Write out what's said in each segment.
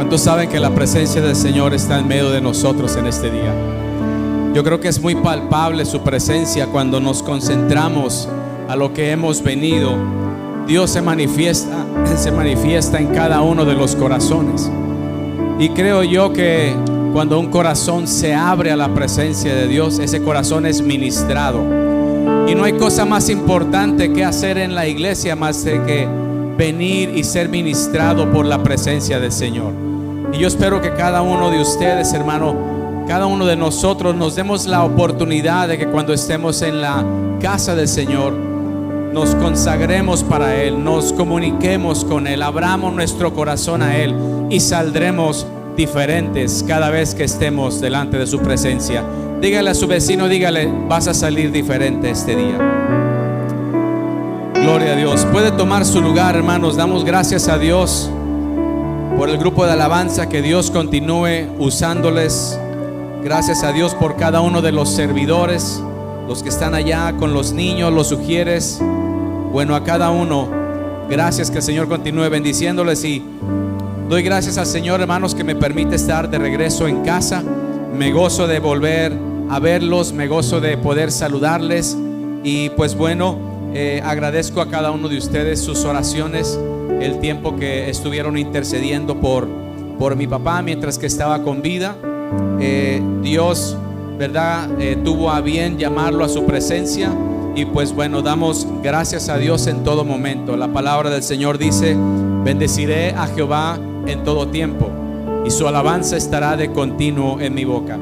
¿Cuántos saben que la presencia del Señor está en medio de nosotros en este día? Yo creo que es muy palpable su presencia cuando nos concentramos a lo que hemos venido. Dios se manifiesta en cada uno de los corazones. Y creo yo que cuando un corazón se abre a la presencia de Dios, ese corazón es ministrado. Y no hay cosa más importante que hacer en la iglesia más de que venir y ser ministrado por la presencia del Señor. Y yo espero que cada uno de ustedes, hermano, cada uno de nosotros nos demos la oportunidad de que cuando estemos en la casa del Señor nos consagremos para Él, nos comuniquemos con Él, abramos nuestro corazón a Él y saldremos diferentes cada vez que estemos delante de su presencia. Dígale a su vecino, dígale, vas a salir diferente este día. Gloria a Dios. Puede tomar su lugar, hermanos. Damos gracias a Dios por el grupo de alabanza, que Dios continúe usándoles. Gracias a Dios por cada uno de los servidores, los que están allá con los niños, los sugieres. Bueno, a cada uno, gracias, que el Señor continúe bendiciéndoles. Y doy gracias al Señor, hermanos, que me permite estar de regreso en casa. Me gozo de volver a verlos, me gozo de poder saludarles. Y pues bueno, agradezco a cada uno de ustedes sus oraciones, el tiempo que estuvieron intercediendo por mi papá mientras que estaba con vida. Dios, ¿verdad? Tuvo a bien llamarlo a su presencia. Y pues bueno, damos gracias a Dios en todo momento. La palabra del Señor dice: bendeciré a Jehová en todo tiempo, y su alabanza estará de continuo en mi boca.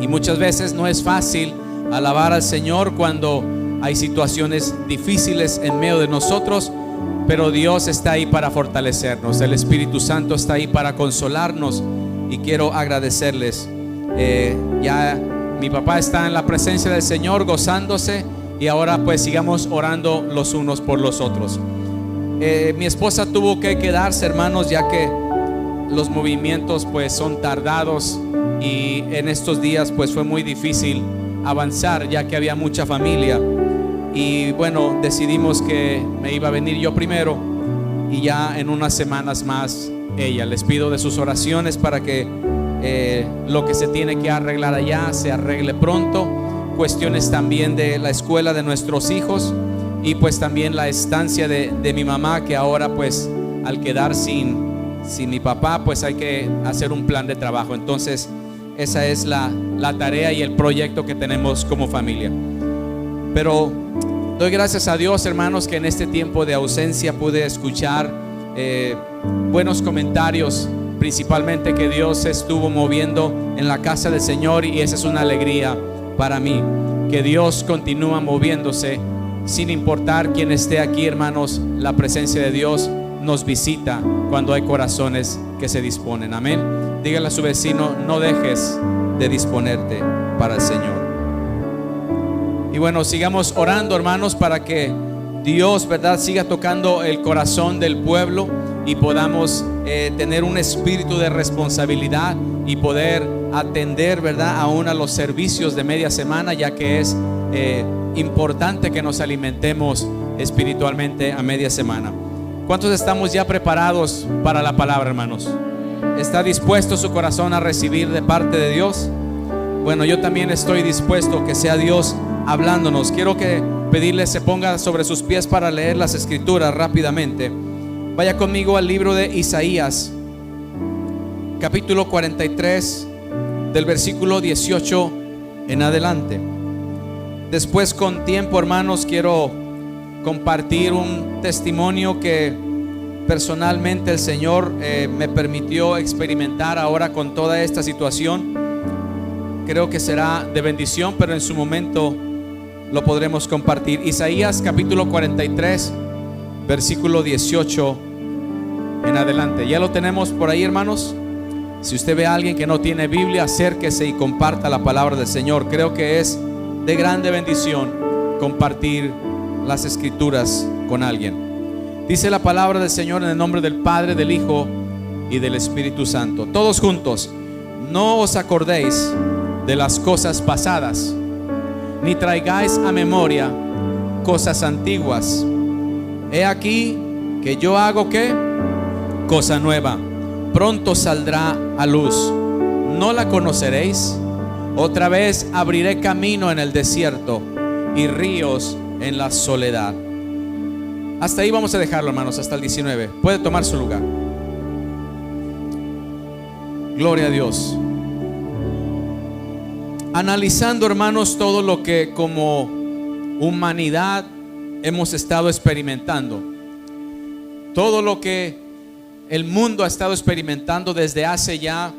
Y muchas veces no es fácil alabar al Señor cuando hay situaciones difíciles en medio de nosotros, pero Dios está ahí para fortalecernos. El Espíritu Santo está ahí para consolarnos. Y quiero agradecerles. Ya mi papá está en la presencia del Señor gozándose. Y ahora pues sigamos orando los unos por los otros. Mi esposa tuvo que quedarse, hermanos, ya que los movimientos pues son tardados. Y en estos días pues fue muy difícil avanzar, ya que había mucha familia. Y bueno, decidimos que me iba a venir yo primero, y ya en unas semanas más ella. Les pido de sus oraciones para que lo que se tiene que arreglar allá se arregle pronto. Cuestiones también de la escuela de nuestros hijos, y pues también la estancia de mi mamá, que ahora pues al quedar sin mi papá pues hay que hacer un plan de trabajo. Entonces esa es la tarea y el proyecto que tenemos como familia. Pero doy gracias a Dios, hermanos, que en este tiempo de ausencia pude escuchar buenos comentarios, principalmente que Dios se estuvo moviendo en la casa del Señor, y esa es una alegría para mí, que Dios continúa moviéndose sin importar quién esté aquí, hermanos. La presencia de Dios nos visita cuando hay corazones que se disponen. Amén. Dígale a su vecino: no dejes de disponerte para el Señor. Y bueno, sigamos orando, hermanos, para que Dios, ¿verdad?, siga tocando el corazón del pueblo y podamos tener un espíritu de responsabilidad y poder atender, ¿verdad?, aún a los servicios de media semana, ya que es importante que nos alimentemos espiritualmente a media semana. ¿Cuántos estamos ya preparados para la palabra, hermanos? ¿Está dispuesto su corazón a recibir de parte de Dios? Bueno, yo también estoy dispuesto, que sea Dios hablándonos. Quiero pedirle se ponga sobre sus pies para leer las escrituras rápidamente. Vaya conmigo al libro de Isaías, capítulo 43, del versículo 18 en adelante. Después, con tiempo, hermanos, quiero compartir un testimonio que personalmente el Señor me permitió experimentar ahora con toda esta situación. Creo que será de bendición, pero en su momento lo podremos compartir. Isaías capítulo 43, versículo 18 en adelante. ¿Ya lo tenemos por ahí, hermanos? Si usted ve a alguien que no tiene Biblia, acérquese y comparta la palabra del Señor. Creo que es de grande bendición compartir las escrituras con alguien. Dice la palabra del Señor en el nombre del Padre, del Hijo y del Espíritu Santo. Todos juntos: no os acordéis de las cosas pasadas, ni traigáis a memoria cosas antiguas. He aquí que yo hago ¿qué? Cosa nueva. pronto saldrá a luz. ¿No la conoceréis? Otra vez abriré camino en el desierto y ríos en la soledad. Hasta ahí vamos a dejarlo, hermanos, hasta el 19. Puede tomar su lugar. Gloria a Dios. Analizando, hermanos, todo lo que como humanidad hemos estado experimentando, todo lo que el mundo ha estado experimentando desde hace ya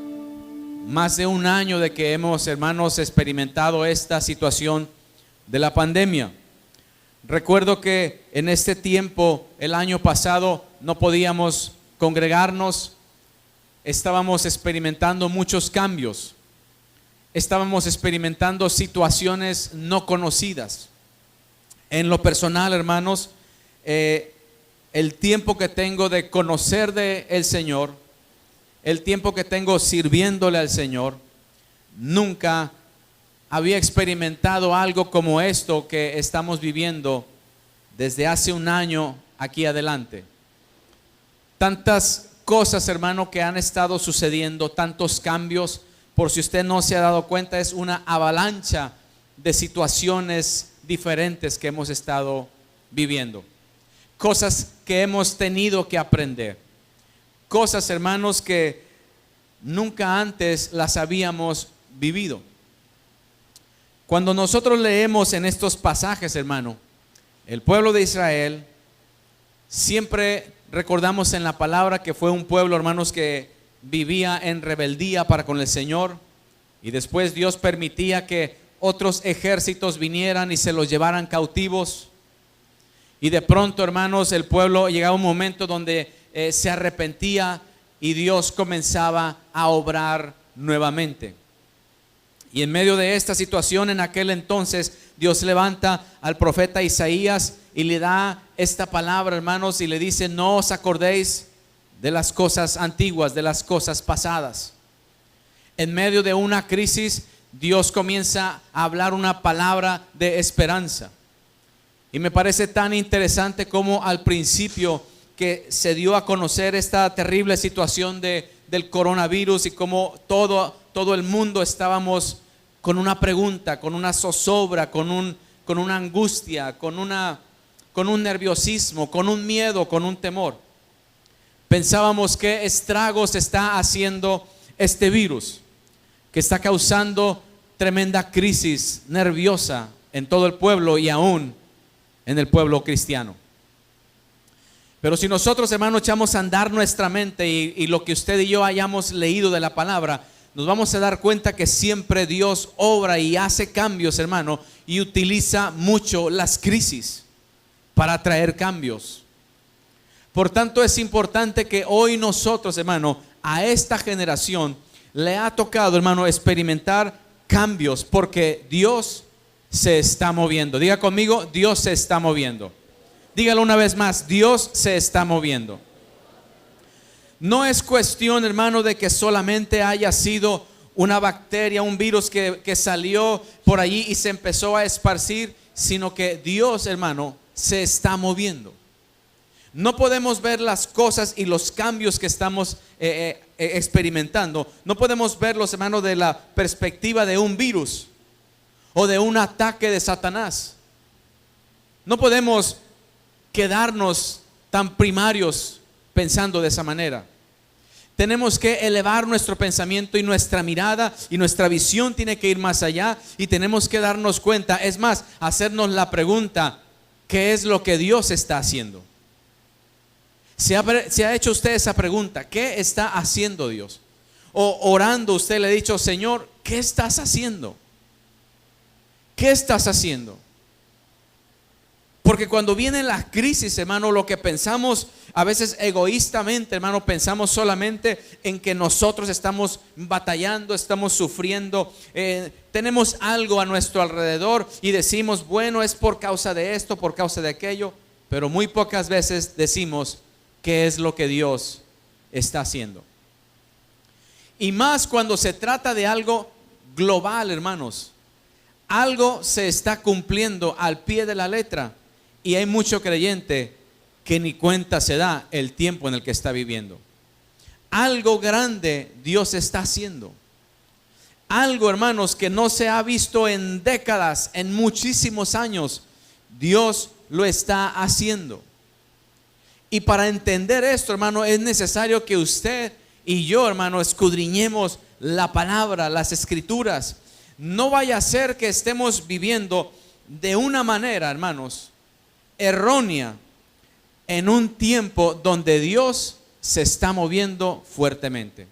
más de un año de que hemos, hermanos, experimentado esta situación de la pandemia. Recuerdo que en este tiempo, el año pasado, no podíamos congregarnos. Estábamos experimentando muchos cambios. Estábamos experimentando situaciones no conocidas. En lo personal, hermanos, el tiempo que tengo de conocer del Señor, el tiempo que tengo sirviéndole al Señor, nunca había experimentado algo como esto que estamos viviendo desde hace un año aquí adelante. Tantas cosas, hermano, que han estado sucediendo, tantos cambios. Por si usted no se ha dado cuenta, es una avalancha de situaciones diferentes que hemos estado viviendo. Cosas que hemos tenido que aprender. Cosas, hermanos, que nunca antes las habíamos vivido. Cuando nosotros leemos en estos pasajes, hermano, el pueblo de Israel, siempre recordamos en la palabra que fue un pueblo, hermanos, que vivía en rebeldía para con el Señor, y después Dios permitía que otros ejércitos vinieran y se los llevaran cautivos. Y de pronto, hermanos, el pueblo llegaba a un momento donde se arrepentía y Dios comenzaba a obrar nuevamente. Y en medio de esta situación, en aquel entonces, Dios levanta al profeta Isaías y le da esta palabra, hermanos, y le dice: no os acordéis de las cosas antiguas, de las cosas pasadas. En medio de una crisis, Dios comienza a hablar una palabra de esperanza. Y me parece tan interesante como al principio que se dio a conocer esta terrible situación del coronavirus, y como todo el mundo estábamos con una pregunta, con una zozobra, con una angustia, con un nerviosismo, con un miedo, con un temor. Pensábamos qué estragos está haciendo este virus, que está causando tremenda crisis nerviosa en todo el pueblo y aún en el pueblo cristiano. Pero si nosotros, hermanos, echamos a andar nuestra mente y lo que usted y yo hayamos leído de la palabra, nos vamos a dar cuenta que siempre Dios obra y hace cambios, hermano, y utiliza mucho las crisis para traer cambios. Por tanto, es importante que hoy nosotros, hermano, a esta generación le ha tocado, hermano, experimentar cambios, porque Dios se está moviendo. Diga conmigo: Dios se está moviendo. Dígalo una vez más: Dios se está moviendo. No es cuestión, hermano, de que solamente haya sido una bacteria, un virus que salió por allí y se empezó a esparcir, sino que Dios, hermano, se está moviendo. No podemos ver las cosas y los cambios que estamos experimentando. No podemos verlos, hermano, de la perspectiva de un virus o de un ataque de Satanás. No podemos quedarnos tan primarios pensando de esa manera. Tenemos que elevar nuestro pensamiento y nuestra mirada, y nuestra visión tiene que ir más allá, y tenemos que darnos cuenta, es más, hacernos la pregunta: ¿qué es lo que Dios está haciendo? ¿Se ha hecho usted esa pregunta? ¿Qué está haciendo Dios? O orando usted le ha dicho: Señor, ¿qué estás haciendo? ¿Qué estás haciendo? Porque cuando vienen las crisis, hermano, lo que pensamos a veces egoístamente, hermano, pensamos solamente en que nosotros estamos batallando, estamos sufriendo, tenemos algo a nuestro alrededor y decimos: bueno, es por causa de esto, por causa de aquello. Pero muy pocas veces decimos qué es lo que Dios está haciendo. Y más cuando se trata de algo global, hermanos. Algo se está cumpliendo al pie de la letra, y hay mucho creyente que ni cuenta se da el tiempo en el que está viviendo. algo grande Dios está haciendo. Algo, hermanos, que no se ha visto en décadas, en muchísimos años. Dios lo está haciendo. Y para entender esto, hermano, es necesario que usted y yo, hermano, escudriñemos la palabra, las escrituras. No vaya a ser que estemos viviendo de una manera, hermanos, errónea en un tiempo donde Dios se está moviendo fuertemente.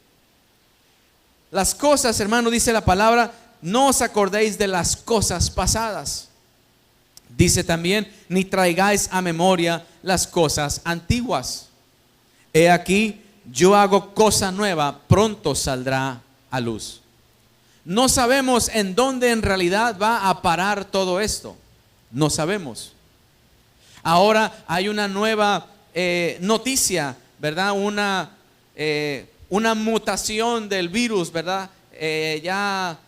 Las cosas, hermano, dice la palabra, no os acordéis de las cosas pasadas. Dice también, ni traigáis a memoria las cosas antiguas. He aquí, yo hago cosa nueva, pronto saldrá a luz. No sabemos en dónde en realidad va a parar todo esto. No sabemos. Ahora hay una nueva noticia, ¿verdad? Una mutación del virus, ¿verdad? Ya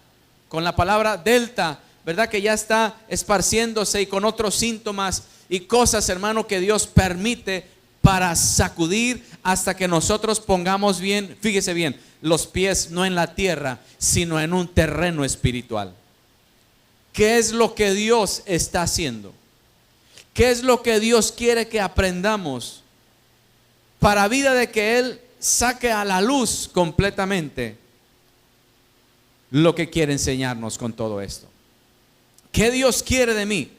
con la palabra Delta, ¿verdad? Que ya está esparciéndose y con otros síntomas y cosas, hermano, que Dios permite para sacudir hasta que nosotros pongamos bien, fíjese bien, los pies no en la tierra, sino en un terreno espiritual. ¿Qué es lo que Dios está haciendo? ¿Qué es lo que Dios quiere que aprendamos para vida de que Él saque a la luz completamente lo que quiere enseñarnos con todo esto? ¿Qué Dios quiere de mí?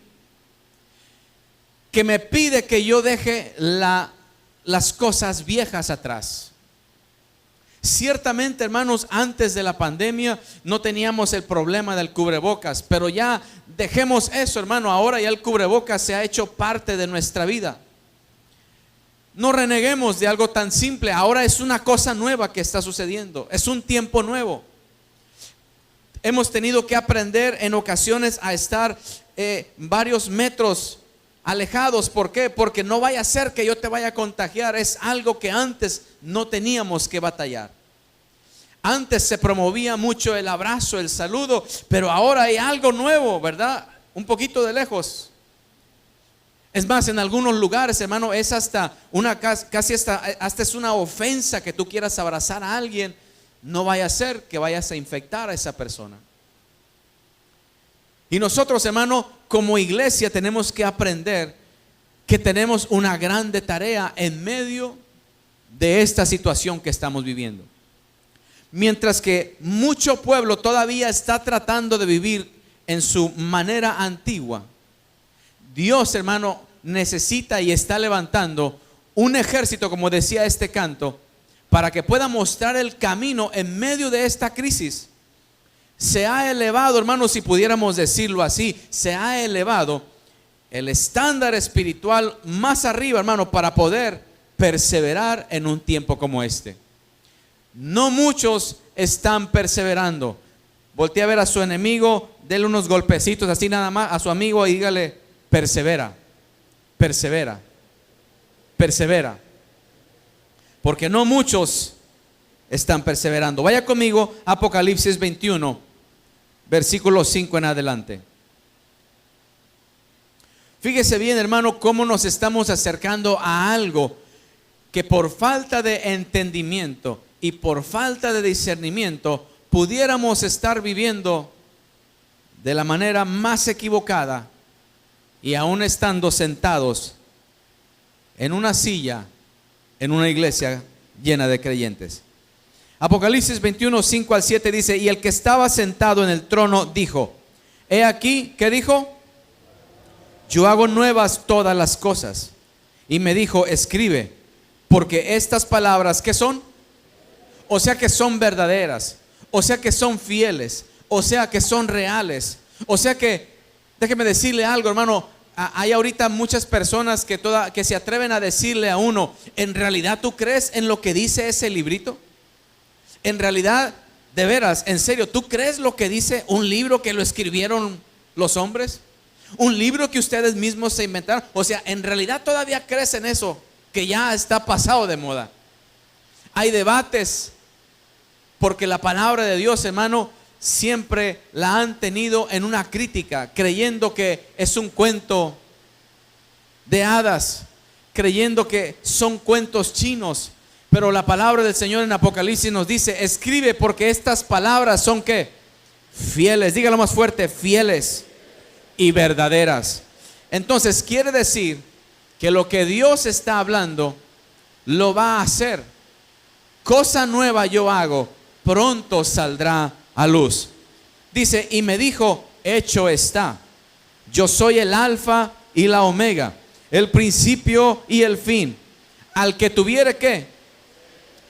Que me pide que yo deje las cosas viejas atrás. Ciertamente, hermanos, antes de la pandemia no teníamos el problema del cubrebocas, pero ya dejemos eso, hermano. Ahora ya el cubrebocas se ha hecho parte de nuestra vida. No reneguemos de algo tan simple. Ahora es una cosa nueva que está sucediendo. Es un tiempo nuevo. Hemos tenido que aprender en ocasiones a estar varios metros alejados. ¿Por qué? Porque no vaya a ser que yo te vaya a contagiar. Es algo que antes no teníamos que batallar. Antes se promovía mucho el abrazo, el saludo, pero ahora hay algo nuevo, ¿verdad? Un poquito de lejos. Es más, en algunos lugares, hermano, es hasta hasta es una ofensa que tú quieras abrazar a alguien. No vaya a ser que vayas a infectar a esa persona. Y nosotros, hermano, como iglesia tenemos que aprender que tenemos una grande tarea en medio de esta situación que estamos viviendo. Mientras que mucho pueblo todavía está tratando de vivir en su manera antigua, Dios, hermano, necesita y está levantando un ejército, como decía este canto, para que pueda mostrar el camino en medio de esta crisis. Se ha elevado, hermano, si pudiéramos decirlo así, se ha elevado el estándar espiritual más arriba, hermano, para poder perseverar en un tiempo como este. No muchos están perseverando. Voltea a ver a su enemigo, dele unos golpecitos así nada más a su amigo y dígale: persevera, persevera, persevera. Porque no muchos están perseverando. Vaya conmigo a Apocalipsis 21, versículo 5 en adelante. Fíjese bien, hermano, cómo nos estamos acercando a algo que por falta de entendimiento y por falta de discernimiento pudiéramos estar viviendo de la manera más equivocada, y aún estando sentados en una silla en una iglesia llena de creyentes. Apocalipsis 21, 5 al 7 dice: y el que estaba sentado en el trono dijo: he aquí, ¿qué dijo? Yo hago nuevas todas las cosas. Y me dijo: escribe, porque estas palabras, ¿qué son? O sea que son verdaderas, o sea que son fieles, o sea que son reales, o sea que, déjeme decirle algo, hermano. Hay ahorita muchas personas que se atreven a decirle a uno: ¿en realidad tú crees en lo que dice ese librito? En realidad, de veras, en serio, ¿tú crees lo que dice un libro que lo escribieron los hombres? Un libro que ustedes mismos se inventaron. O sea, ¿en realidad todavía crees en eso que ya está pasado de moda? Hay debates porque la palabra de Dios, hermano, siempre la han tenido en una crítica, creyendo que es un cuento de hadas, creyendo que son cuentos chinos. Pero la palabra del Señor en Apocalipsis nos dice: escribe, porque estas palabras son ¿qué? Fieles. Dígalo más fuerte: fieles y verdaderas. Entonces quiere decir que lo que Dios está hablando lo va a hacer. Cosa nueva yo hago, pronto saldrá a luz. Dice: y me dijo, hecho está. Yo soy el alfa y la omega, el principio y el fin. Al que tuviere ¿qué?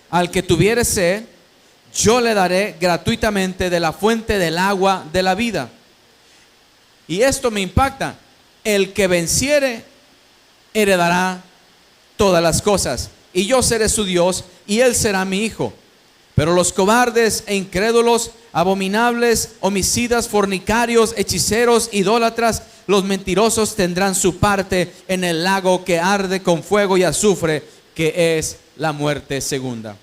Al que tuviere sed, yo le daré gratuitamente de la fuente del agua de la vida. Y esto me impacta: el que venciere heredará todas las cosas, y yo seré su Dios, y él será mi hijo. Pero los cobardes e incrédulos, abominables, homicidas, fornicarios, hechiceros, idólatras, los mentirosos tendrán su parte en el lago que arde con fuego y azufre, que es la muerte segunda.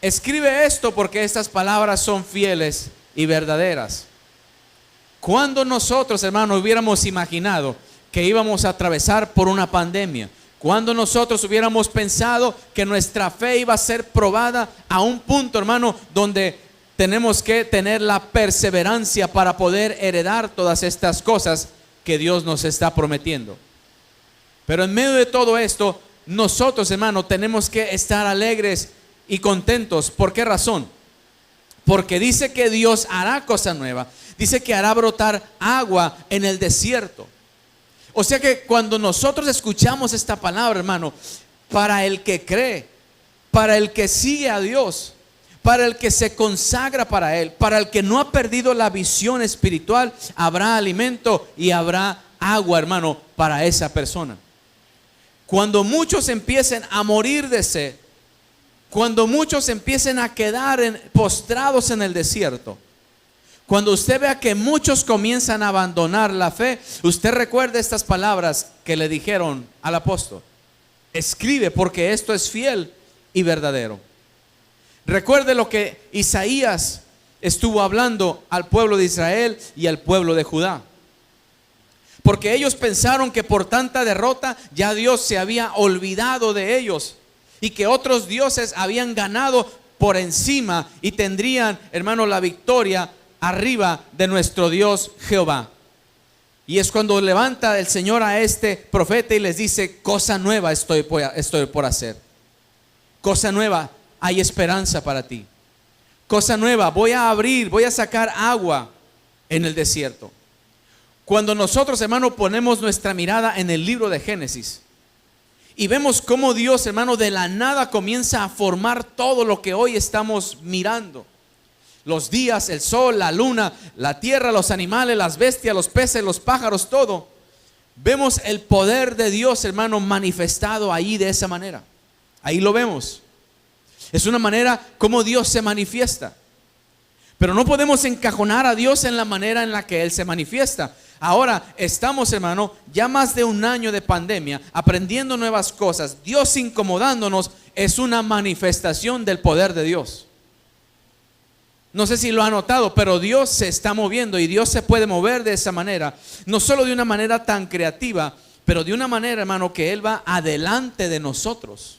Escribe esto porque estas palabras son fieles y verdaderas. Cuando nosotros, hermanos, hubiéramos imaginado que íbamos a atravesar por una pandemia, cuando nosotros hubiéramos pensado que nuestra fe iba a ser probada a un punto, hermano, donde tenemos que tener la perseverancia para poder heredar todas estas cosas que Dios nos está prometiendo. Pero en medio de todo esto, nosotros, hermano, tenemos que estar alegres y contentos. ¿Por qué razón? Porque dice que Dios hará cosa nueva. Dice que hará brotar agua en el desierto. O sea que cuando nosotros escuchamos esta palabra, hermano, para el que cree, para el que sigue a Dios, para el que se consagra para Él, para el que no ha perdido la visión espiritual, habrá alimento y habrá agua, hermano, para esa persona. Cuando muchos empiecen a morir de sed, cuando muchos empiecen a quedar postrados en el desierto, cuando usted vea que muchos comienzan a abandonar la fe, usted recuerde estas palabras que le dijeron al apóstol: escribe, porque esto es fiel y verdadero. Recuerde lo que Isaías estuvo hablando al pueblo de Israel y al pueblo de Judá. Porque ellos pensaron que por tanta derrota ya Dios se había olvidado de ellos, y que otros dioses habían ganado por encima y tendrían, hermano, la victoria arriba de nuestro Dios Jehová. Y es cuando levanta el Señor a este profeta y les dice: cosa nueva estoy por hacer. Cosa nueva, hay esperanza para ti. Cosa nueva, voy a abrir, voy a sacar agua en el desierto. Cuando nosotros, hermano, ponemos nuestra mirada en el libro de Génesis y vemos cómo Dios, hermano, de la nada comienza a formar todo lo que hoy estamos mirando: los días, el sol, la luna, la tierra, los animales, las bestias, los peces, los pájaros, todo. Vemos el poder de Dios, hermano, manifestado ahí de esa manera. Ahí lo vemos. Es una manera como Dios se manifiesta. Pero no podemos encajonar a Dios en la manera en la que Él se manifiesta. Ahora estamos, hermano, ya más de un año de pandemia, aprendiendo nuevas cosas. Dios incomodándonos es una manifestación del poder de Dios. No sé si lo ha notado, pero Dios se está moviendo y Dios se puede mover de esa manera. No solo de una manera tan creativa, pero de una manera, hermano, que Él va adelante de nosotros.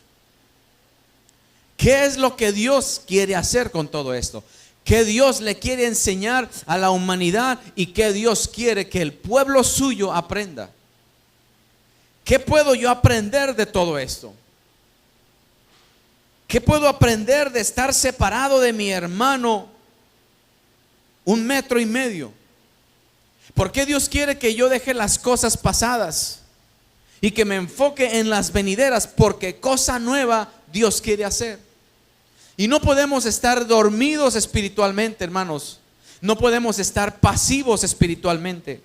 ¿Qué es lo que Dios quiere hacer con todo esto? ¿Qué Dios le quiere enseñar a la humanidad y qué Dios quiere que el pueblo suyo aprenda? ¿Qué puedo yo aprender de todo esto? ¿Qué puedo aprender de estar separado de mi hermano 1,5 metros? ¿Por qué Dios quiere que yo deje las cosas pasadas y que me enfoque en las venideras? Porque cosa nueva Dios quiere hacer. Y no podemos estar dormidos espiritualmente, hermanos. No podemos estar pasivos espiritualmente.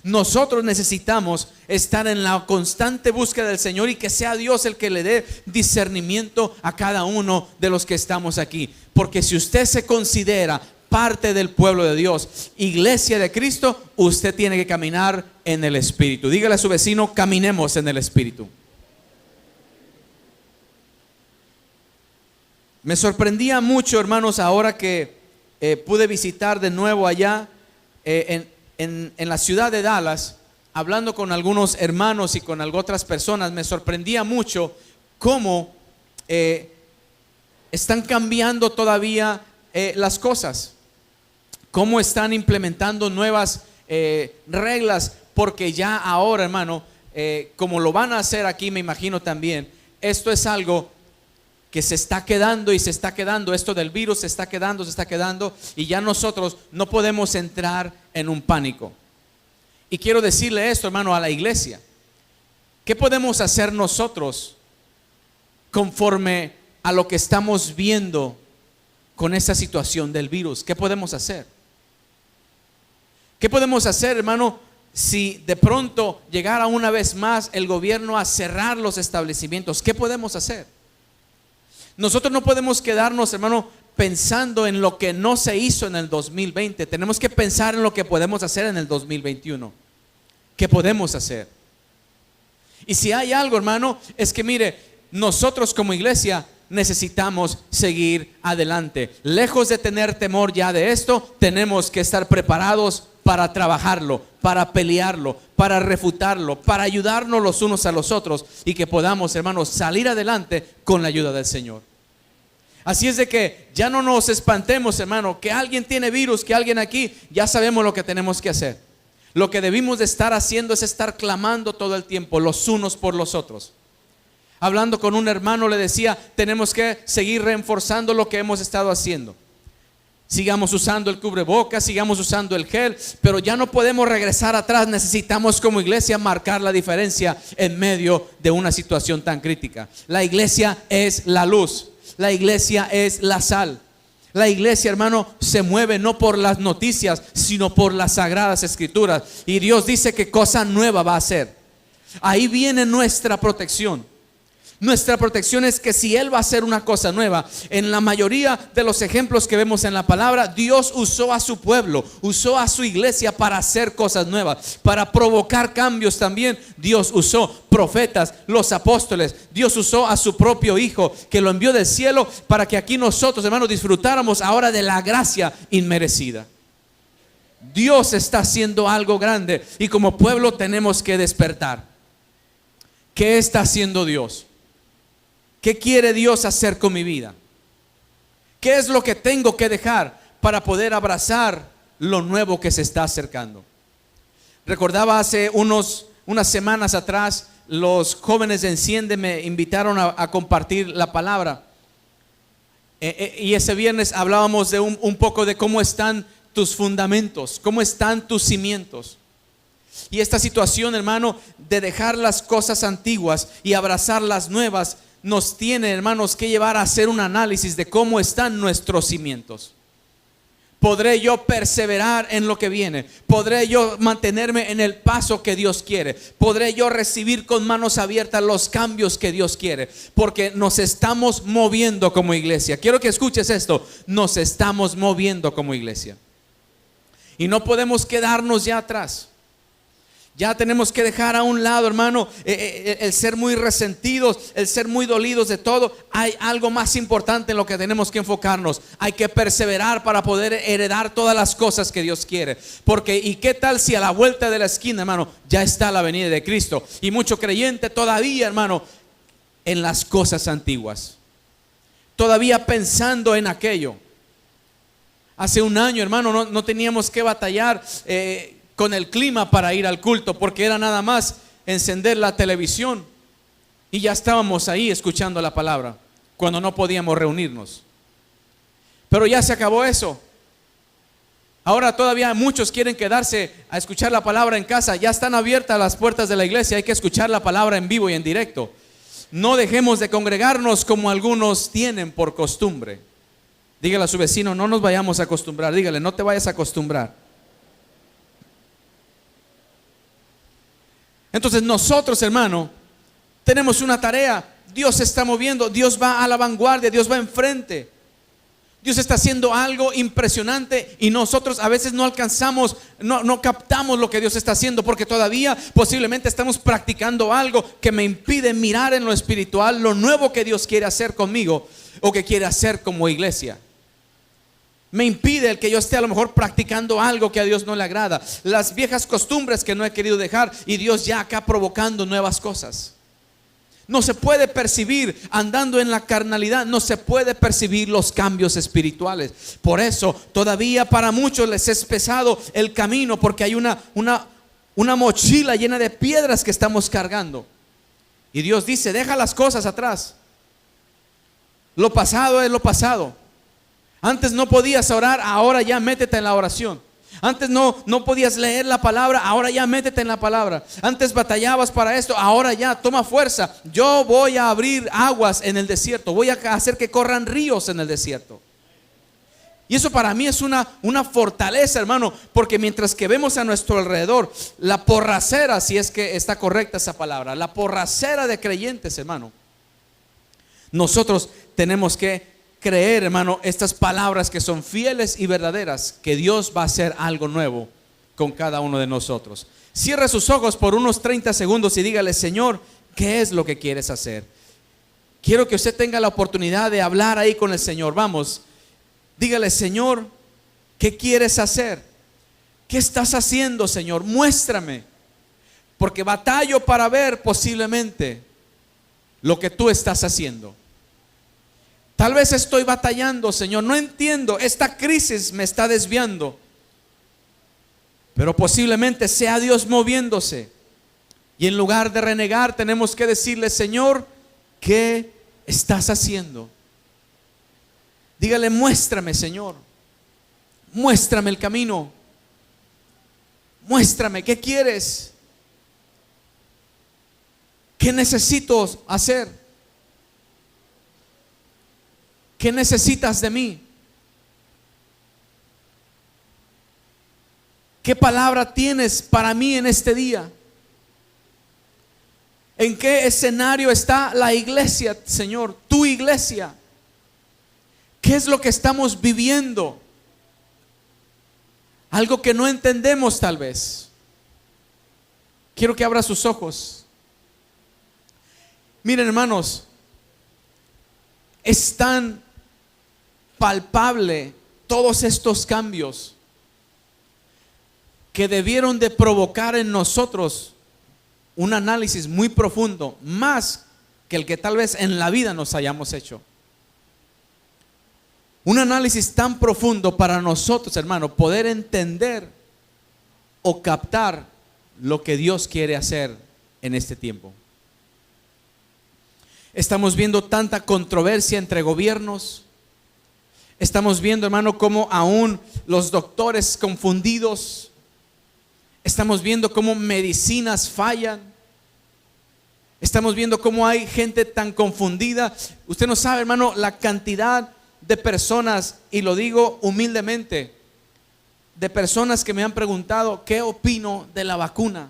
Nosotros necesitamos estar en la constante búsqueda del Señor y que sea Dios el que le dé discernimiento a cada uno de los que estamos aquí. Porque si usted se considera parte del pueblo de Dios, iglesia de Cristo, usted tiene que caminar en el Espíritu. Dígale a su vecino: caminemos en el Espíritu. Me sorprendía mucho, hermanos, ahora que pude visitar de nuevo allá en la ciudad de Dallas, hablando con algunos hermanos y con otras personas. Me sorprendía mucho cómo están cambiando todavía las cosas, cómo están implementando nuevas reglas, porque ya ahora, hermano, como lo van a hacer aquí, me imagino también, esto es algo que se está quedando y se está quedando, esto del virus se está quedando, y ya nosotros no podemos entrar en un pánico. Y quiero decirle esto, hermano, a la iglesia: ¿qué podemos hacer nosotros conforme a lo que estamos viendo con esta situación del virus? ¿Qué podemos hacer? ¿Qué podemos hacer, hermano, si de pronto llegara una vez más el gobierno a cerrar los establecimientos? ¿Qué podemos hacer? Nosotros no podemos quedarnos, hermano, pensando en lo que no se hizo en el 2020. Tenemos que pensar en lo que podemos hacer en el 2021. ¿Qué podemos hacer? Y si hay algo, hermano, es que mire, nosotros como iglesia necesitamos seguir adelante. Lejos de tener temor ya de esto, tenemos que estar preparados para trabajarlo, para pelearlo, para refutarlo, para ayudarnos los unos a los otros, y que podamos, hermanos, salir adelante con la ayuda del Señor. Así es de que ya no nos espantemos, hermano, que alguien tiene virus, que alguien aquí, ya sabemos lo que tenemos que hacer. Lo que debimos de estar haciendo es estar clamando todo el tiempo los unos por los otros. Hablando con un hermano le decía, tenemos que seguir reforzando lo que hemos estado haciendo. Sigamos usando el cubrebocas, sigamos usando el gel, pero ya no podemos regresar atrás. Necesitamos como iglesia marcar la diferencia en medio de una situación tan crítica. La iglesia es la luz, la iglesia es la sal. La iglesia, hermano, se mueve no por las noticias, sino por las sagradas escrituras. Y Dios dice que cosa nueva va a hacer. Ahí viene nuestra protección. Nuestra protección es que si Él va a hacer una cosa nueva, en la mayoría de los ejemplos que vemos en la palabra, Dios usó a su pueblo, usó a su iglesia para hacer cosas nuevas, para provocar cambios también. Dios usó profetas, los apóstoles. Dios usó a su propio Hijo, que lo envió del cielo para que aquí nosotros, hermanos, disfrutáramos ahora de la gracia inmerecida. Dios está haciendo algo grande y como pueblo tenemos que despertar. ¿Qué está haciendo Dios? ¿Qué quiere Dios hacer con mi vida? ¿Qué es lo que tengo que dejar para poder abrazar lo nuevo que se está acercando? Recordaba hace unas semanas atrás, los jóvenes de Enciende me invitaron a compartir la palabra. Y ese viernes hablábamos de un poco de cómo están tus fundamentos, cómo están tus cimientos. Y esta situación, hermano, de dejar las cosas antiguas y abrazar las nuevas, nos tiene, hermanos, que llevar a hacer un análisis de cómo están nuestros cimientos. ¿Podré yo perseverar en lo que viene? ¿Podré yo mantenerme en el paso que Dios quiere? ¿Podré yo recibir con manos abiertas los cambios que Dios quiere? Porque nos estamos moviendo como iglesia. Quiero que escuches esto. Nos estamos moviendo como iglesia. Y no podemos quedarnos ya atrás. Ya tenemos que dejar a un lado, hermano, el ser muy resentidos, el ser muy dolidos de todo. Hay algo más importante en lo que tenemos que enfocarnos. Hay que perseverar para poder heredar todas las cosas que Dios quiere. Porque, ¿y qué tal si a la vuelta de la esquina, hermano, ya está la venida de Cristo? Y mucho creyente todavía, hermano, en las cosas antiguas, todavía pensando en aquello. Hace un año, hermano, no teníamos que batallar con el clima para ir al culto, porque era nada más encender la televisión y ya estábamos ahí escuchando la palabra cuando no podíamos reunirnos. Pero ya se acabó eso. Ahora todavía muchos quieren quedarse a escuchar la palabra en casa. Ya están abiertas las puertas de la iglesia, hay que escuchar la palabra en vivo y en directo. No dejemos de congregarnos como algunos tienen por costumbre. Dígale a su vecino, no nos vayamos a acostumbrar. Dígale, no te vayas a acostumbrar. Entonces nosotros, hermano, tenemos una tarea. Dios se está moviendo, Dios va a la vanguardia, Dios va enfrente. Dios está haciendo algo impresionante y nosotros a veces no alcanzamos, no captamos lo que Dios está haciendo, porque todavía posiblemente estamos practicando algo que me impide mirar en lo espiritual lo nuevo que Dios quiere hacer conmigo o que quiere hacer como iglesia. Me impide el que yo esté a lo mejor practicando algo que a Dios no le agrada. Las viejas costumbres que no he querido dejar y Dios ya acá provocando nuevas cosas. No se puede percibir andando en la carnalidad, no se puede percibir los cambios espirituales. Por eso todavía para muchos les es pesado el camino, porque hay una mochila llena de piedras que estamos cargando. Y Dios dice: deja las cosas atrás. Lo pasado es lo pasado. Antes no podías orar, ahora ya métete en la oración. Antes no podías leer la palabra, ahora ya métete en la palabra. Antes batallabas para esto, ahora ya toma fuerza. Yo voy a abrir aguas en el desierto, voy a hacer que corran ríos en el desierto. Y eso para mí es una fortaleza, hermano, porque mientras que vemos a nuestro alrededor la porracera, si es que está correcta esa palabra, la porracera de creyentes, hermano, nosotros tenemos que creer, hermano, estas palabras que son fieles y verdaderas, que Dios va a hacer algo nuevo con cada uno de nosotros. Cierre sus ojos por unos 30 segundos y dígale: Señor, ¿qué es lo que quieres hacer? Quiero que usted tenga la oportunidad de hablar ahí con el Señor. Vamos, dígale: Señor, ¿qué quieres hacer? ¿Qué estás haciendo, Señor? Muéstrame, porque batallo para ver posiblemente lo que tú estás haciendo. Tal vez estoy batallando, Señor, no entiendo, esta crisis me está desviando, pero posiblemente sea Dios moviéndose. Y en lugar de renegar, tenemos que decirle: Señor, ¿qué estás haciendo? Dígale: muéstrame, Señor, muéstrame el camino, muéstrame qué quieres, qué necesito hacer. ¿Qué necesitas de mí? ¿Qué palabra tienes para mí en este día? ¿En qué escenario está la iglesia, Señor? Tu iglesia. ¿Qué es lo que estamos viviendo? Algo que no entendemos tal vez. Quiero que abra sus ojos. Miren, hermanos, es tan palpable todos estos cambios que debieron de provocar en nosotros un análisis muy profundo, más que el que tal vez en la vida nos hayamos hecho. Un análisis tan profundo para nosotros, hermano, poder entender o captar lo que Dios quiere hacer en este tiempo. Estamos viendo tanta controversia entre gobiernos. Estamos viendo, hermano, cómo aún los doctores confundidos. Estamos viendo cómo medicinas fallan. Estamos viendo cómo hay gente tan confundida. Usted no sabe, hermano, la cantidad de personas, y lo digo humildemente, de personas que me han preguntado qué opino de la vacuna.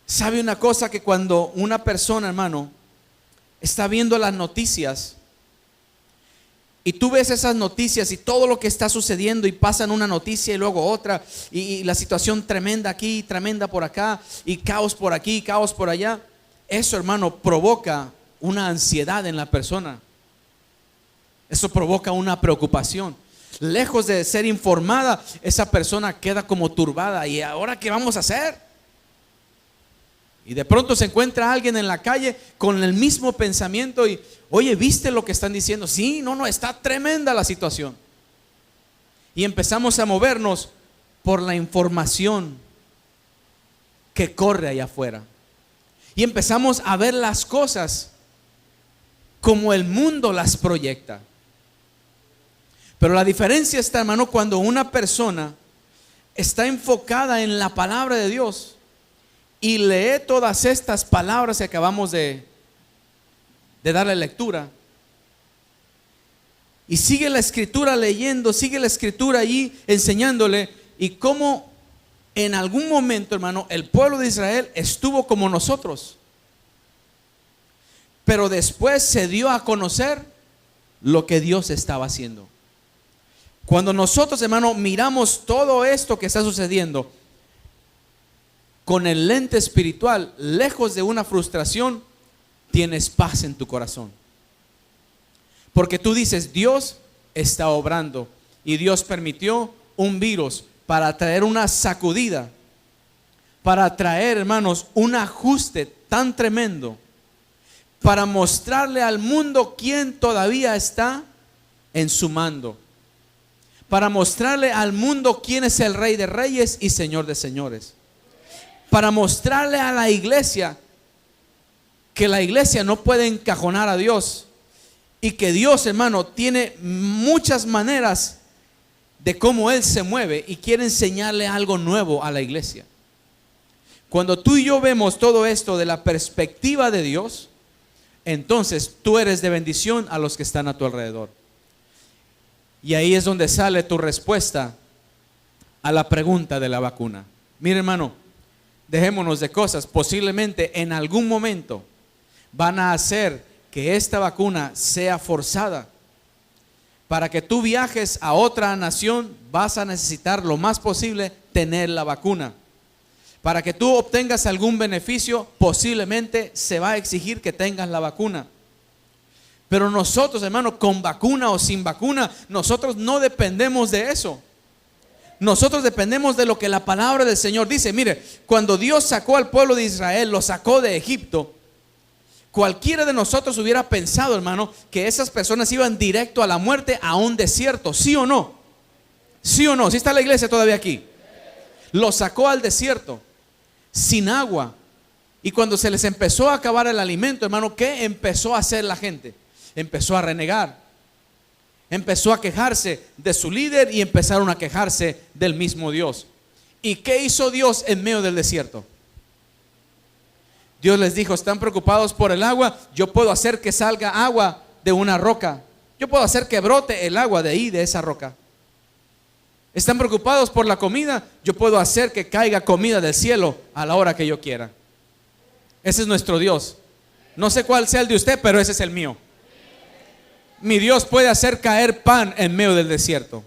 ¿Sabe una cosa? Que cuando una persona, hermano, está viendo las noticias y tú ves esas noticias y todo lo que está sucediendo, y pasan una noticia y luego otra, y la situación tremenda aquí, tremenda por acá, y caos por aquí, caos por allá, eso, hermano, provoca una ansiedad en la persona. Eso provoca una preocupación. Lejos de ser informada, esa persona queda como turbada. ¿Y ahora qué vamos a hacer? Y de pronto se encuentra alguien en la calle con el mismo pensamiento y: oye, ¿viste lo que están diciendo? Sí, no, está tremenda la situación. Y empezamos a movernos por la información que corre allá afuera. Y empezamos a ver las cosas como el mundo las proyecta. Pero la diferencia está, hermano, cuando una persona está enfocada en la palabra de Dios y lee todas estas palabras que acabamos de darle lectura, y sigue la escritura leyendo, sigue la escritura allí enseñándole, y cómo en algún momento, hermano, el pueblo de Israel estuvo como nosotros, pero después se dio a conocer lo que Dios estaba haciendo. Cuando nosotros, hermano, miramos todo esto que está sucediendo con el lente espiritual, lejos de una frustración, tienes paz en tu corazón. Porque tú dices: Dios está obrando, y Dios permitió un virus para traer una sacudida, para traer, hermanos, un ajuste tan tremendo, para mostrarle al mundo quién todavía está en su mando, para mostrarle al mundo quién es el Rey de Reyes y Señor de Señores, para mostrarle a la iglesia que la iglesia no puede encajonar a Dios y que Dios, hermano, tiene muchas maneras de cómo Él se mueve y quiere enseñarle algo nuevo a la iglesia. Cuando tú y yo vemos todo esto de la perspectiva de Dios, entonces tú eres de bendición a los que están a tu alrededor. Y ahí es donde sale tu respuesta a la pregunta de la vacuna. Mire, hermano, dejémonos de cosas. Posiblemente en algún momento van a hacer que esta vacuna sea forzada. Para que tú viajes a otra nación, vas a necesitar lo más posible tener la vacuna. Para que tú obtengas algún beneficio, posiblemente se va a exigir que tengas la vacuna. Pero nosotros, hermano, con vacuna o sin vacuna, nosotros no dependemos de eso. Nosotros dependemos de lo que la palabra del Señor dice. Mire, cuando Dios sacó al pueblo de Israel, lo sacó de Egipto, cualquiera de nosotros hubiera pensado, hermano, que esas personas iban directo a la muerte, a un desierto. ¿Sí o no? ¿Sí o no? ¿Sí está la iglesia todavía aquí? Lo sacó al desierto, sin agua. Y cuando se les empezó a acabar el alimento, hermano, ¿qué empezó a hacer la gente? Empezó a renegar. Empezó a quejarse de su líder y empezaron a quejarse del mismo Dios. ¿Y qué hizo Dios en medio del desierto? Dios les dijo: están preocupados por el agua, yo puedo hacer que salga agua de una roca. Yo puedo hacer que brote el agua de ahí, de esa roca. Están preocupados por la comida, yo puedo hacer que caiga comida del cielo a la hora que yo quiera. Ese es nuestro Dios. No sé cuál sea el de usted, pero ese es el mío. Mi Dios puede hacer caer pan en medio del desierto.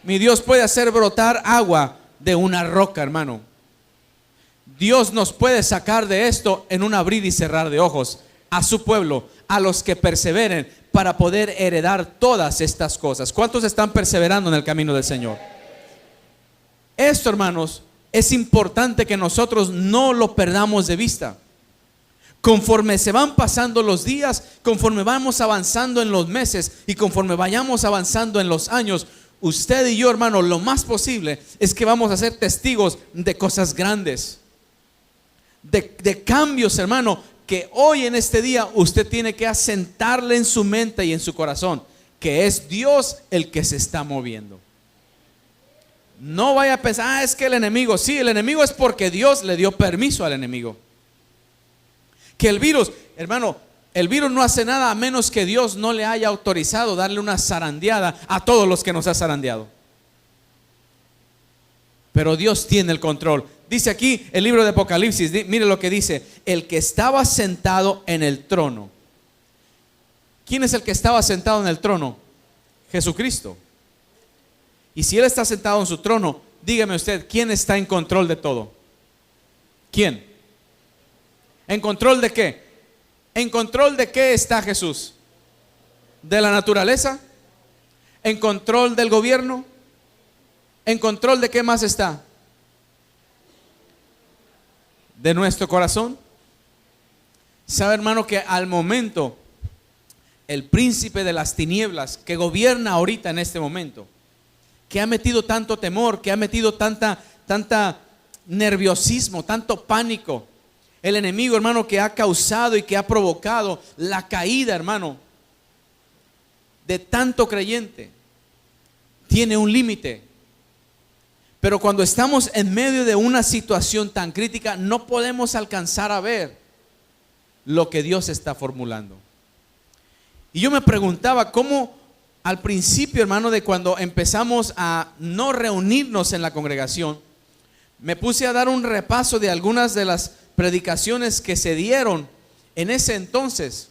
Mi Dios puede hacer brotar agua de una roca, hermano. Dios nos puede sacar de esto en un abrir y cerrar de ojos a su pueblo, a los que perseveren, para poder heredar todas estas cosas. ¿Cuántos están perseverando en el camino del Señor? Esto, hermanos, es importante que nosotros no lo perdamos de vista. Conforme se van pasando los días, conforme vamos avanzando en los meses y conforme vayamos avanzando en los años, usted y yo, hermano, lo más posible es que vamos a ser testigos de cosas grandes, de cambios, hermano, que hoy en este día usted tiene que asentarle en su mente y en su corazón, que es Dios el que se está moviendo. No vaya a pensar: es que el enemigo, sí, el enemigo es porque Dios le dio permiso al enemigo. Que el virus, hermano, el virus no hace nada a menos que Dios no le haya autorizado darle una zarandeada a todos los que nos ha zarandeado. Pero Dios tiene el control. Dice aquí el libro de Apocalipsis, mire lo que dice: el que estaba sentado en el trono. ¿Quién es el que estaba sentado en el trono? Jesucristo. Y si Él está sentado en su trono, dígame usted, ¿quién está en control de todo? ¿Quién? ¿En control de qué? ¿En control de qué está Jesús? ¿De la naturaleza? ¿En control del gobierno? ¿En control de qué más está? ¿De nuestro corazón? ¿Sabe, hermano, que al momento el príncipe de las tinieblas que gobierna ahorita en este momento, que ha metido tanto temor, que ha metido tanta nerviosismo, tanto pánico, el enemigo, hermano, que ha causado y que ha provocado la caída, hermano, de tanto creyente, tiene un límite. Pero cuando estamos en medio de una situación tan crítica, no podemos alcanzar a ver lo que Dios está formulando. Y yo me preguntaba cómo al principio, hermano, de cuando empezamos a no reunirnos en la congregación, me puse a dar un repaso de algunas de las predicaciones que se dieron en ese entonces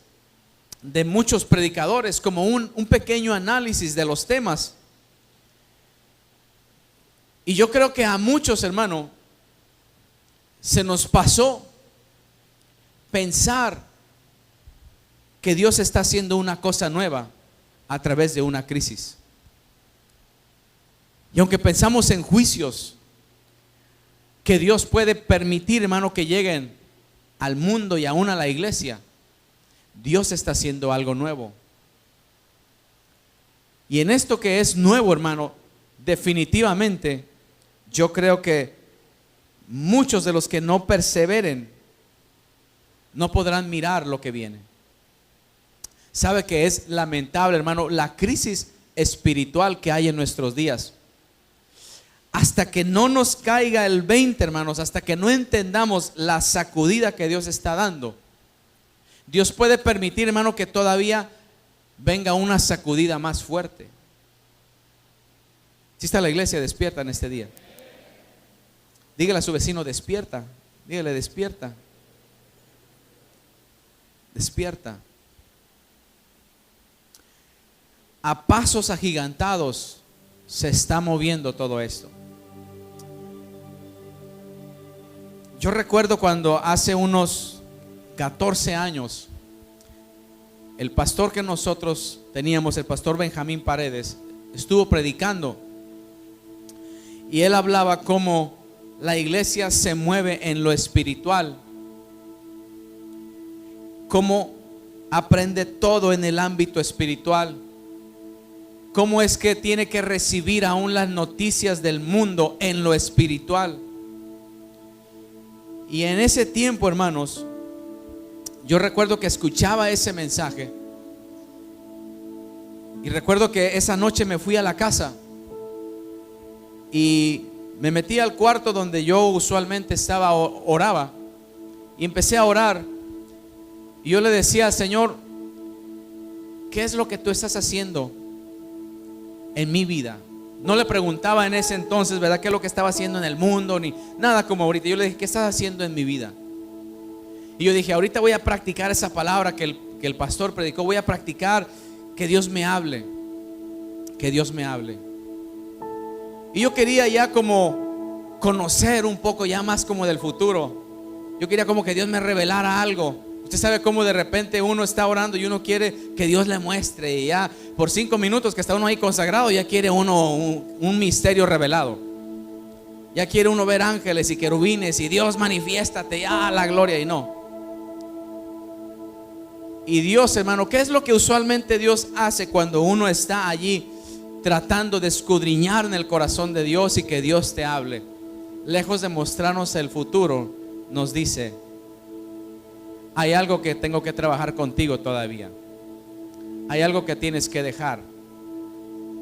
de muchos predicadores, como un pequeño análisis de los temas. Y yo creo que a muchos, hermano, se nos pasó pensar que Dios está haciendo una cosa nueva a través de una crisis. Y aunque pensamos en juicios, que Dios puede permitir, hermano, que lleguen al mundo y aún a la iglesia, Dios está haciendo algo nuevo. Y en esto que es nuevo, hermano, definitivamente yo creo que muchos de los que no perseveren no podrán mirar lo que viene. Sabe que es lamentable, hermano, la crisis espiritual que hay en nuestros días. Hasta que no nos caiga el 20, hermanos, hasta que no entendamos la sacudida que Dios está dando, Dios puede permitir, hermano, que todavía venga una sacudida más fuerte. Si está la iglesia despierta en este día, dígale a su vecino: despierta. Dígale: despierta. Despierta. A pasos agigantados se está moviendo todo esto. Yo recuerdo cuando hace unos 14 años, el pastor que nosotros teníamos, el pastor Benjamín Paredes, estuvo predicando. Y él hablaba cómo la iglesia se mueve en lo espiritual, cómo aprende todo en el ámbito espiritual, cómo es que tiene que recibir aún las noticias del mundo en lo espiritual. Y en ese tiempo, hermanos, yo recuerdo que escuchaba ese mensaje. Y recuerdo que esa noche me fui a la casa y me metí al cuarto donde yo usualmente estaba, oraba. Y empecé a orar. Y yo le decía al Señor: ¿qué es lo que tú estás haciendo en mi vida? No le preguntaba en ese entonces, ¿verdad?, qué es lo que estaba haciendo en el mundo, ni nada como ahorita. Yo le dije: ¿qué estás haciendo en mi vida? Y yo dije: ahorita voy a practicar esa palabra que el pastor predicó. Voy a practicar que Dios me hable. Que Dios me hable. Y yo quería ya como conocer un poco ya más como del futuro. Yo quería como que Dios me revelara algo. Usted sabe cómo de repente uno está orando y uno quiere que Dios le muestre. Y ya por 5 minutos que está uno ahí consagrado, ya quiere uno un misterio revelado. Ya quiere uno ver ángeles y querubines y Dios manifiéstate, ya la gloria. Y no. Y Dios, hermano, ¿qué es lo que usualmente Dios hace cuando uno está allí tratando de escudriñar en el corazón de Dios y que Dios te hable? Lejos de mostrarnos el futuro, nos dice: hay algo que tengo que trabajar contigo todavía. Hay algo que tienes que dejar.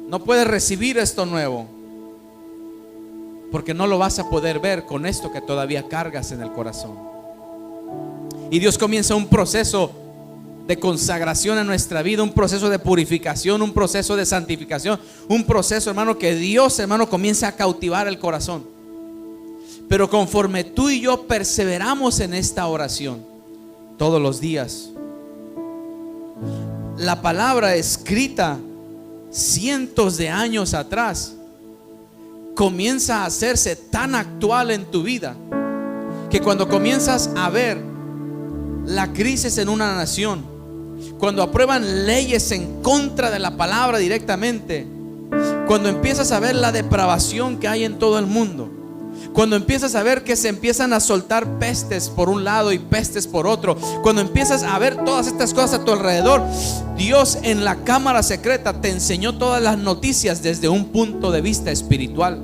No puedes recibir esto nuevo porque no lo vas a poder ver con esto que todavía cargas en el corazón. Y Dios comienza un proceso de consagración en nuestra vida, un proceso de purificación, un proceso de santificación, un proceso, hermano, que Dios, hermano, comienza a cautivar el corazón. Pero conforme tú y yo perseveramos en esta oración todos los días, la palabra escrita cientos de años atrás comienza a hacerse tan actual en tu vida que cuando comienzas a ver la crisis en una nación, cuando aprueban leyes en contra de la palabra directamente, cuando empiezas a ver la depravación que hay en todo el mundo, cuando empiezas a ver que se empiezan a soltar pestes por un lado y pestes por otro, cuando empiezas a ver todas estas cosas a tu alrededor, Dios en la cámara secreta te enseñó todas las noticias desde un punto de vista espiritual.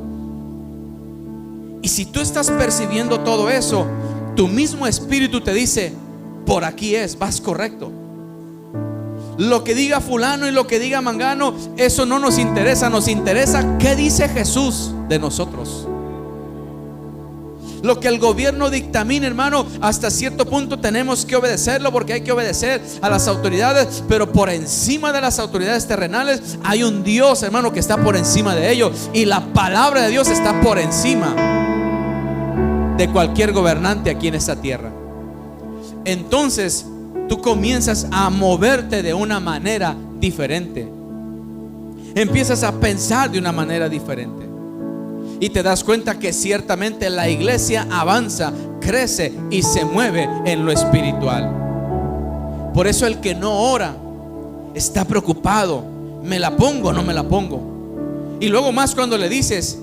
Y si tú estás percibiendo todo eso, tu mismo espíritu te dice: por aquí es, vas correcto. Lo que diga fulano y lo que diga mangano, eso no nos interesa. Nos interesa qué dice Jesús de nosotros. Lo que el gobierno dictamina, hermano, hasta cierto punto tenemos que obedecerlo, porque hay que obedecer a las autoridades. Pero por encima de las autoridades terrenales hay un Dios, hermano, que está por encima de ello. Y la palabra de Dios está por encima de cualquier gobernante aquí en esta tierra. Entonces tú comienzas a moverte de una manera diferente. Empiezas a pensar de una manera diferente. Y te das cuenta que ciertamente la iglesia avanza, crece y se mueve en lo espiritual. Por eso el que no ora está preocupado: ¿me la pongo o no me la pongo? Y luego más cuando le dices,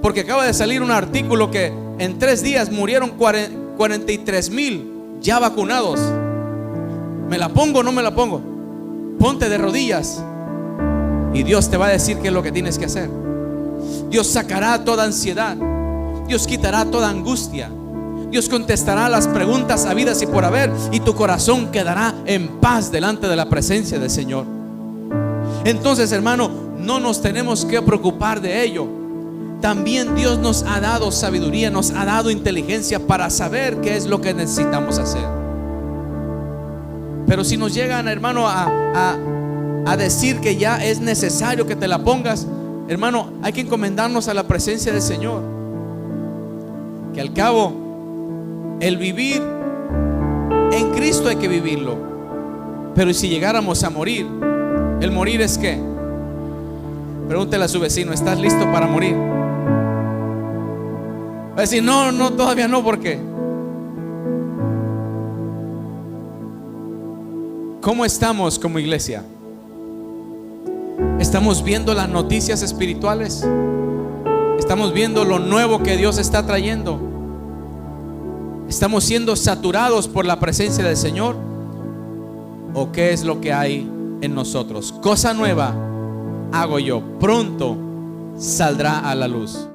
porque acaba de salir un artículo que en 3 días murieron 43,000 ya vacunados. ¿Me la pongo o no me la pongo? Ponte de rodillas y Dios te va a decir qué es lo que tienes que hacer. Dios sacará toda ansiedad, Dios quitará toda angustia, Dios contestará las preguntas habidas y por haber, y tu corazón quedará en paz delante de la presencia del Señor. Entonces, hermano, no nos tenemos que preocupar de ello. También Dios nos ha dado sabiduría, nos ha dado inteligencia para saber qué es lo que necesitamos hacer. Pero si nos llegan, hermano, a decir que ya es necesario que te la pongas, hermano, hay que encomendarnos a la presencia del Señor. Que al cabo, el vivir en Cristo hay que vivirlo. Pero si llegáramos a morir, ¿el morir es qué? Pregúntele a su vecino: ¿estás listo para morir? Va a decir: no, todavía no. ¿Por qué? ¿Cómo estamos como iglesia? ¿Estamos viendo las noticias espirituales? ¿Estamos viendo lo nuevo que Dios está trayendo? ¿Estamos siendo saturados por la presencia del Señor? ¿O qué es lo que hay en nosotros? Cosa nueva hago yo, pronto saldrá a la luz.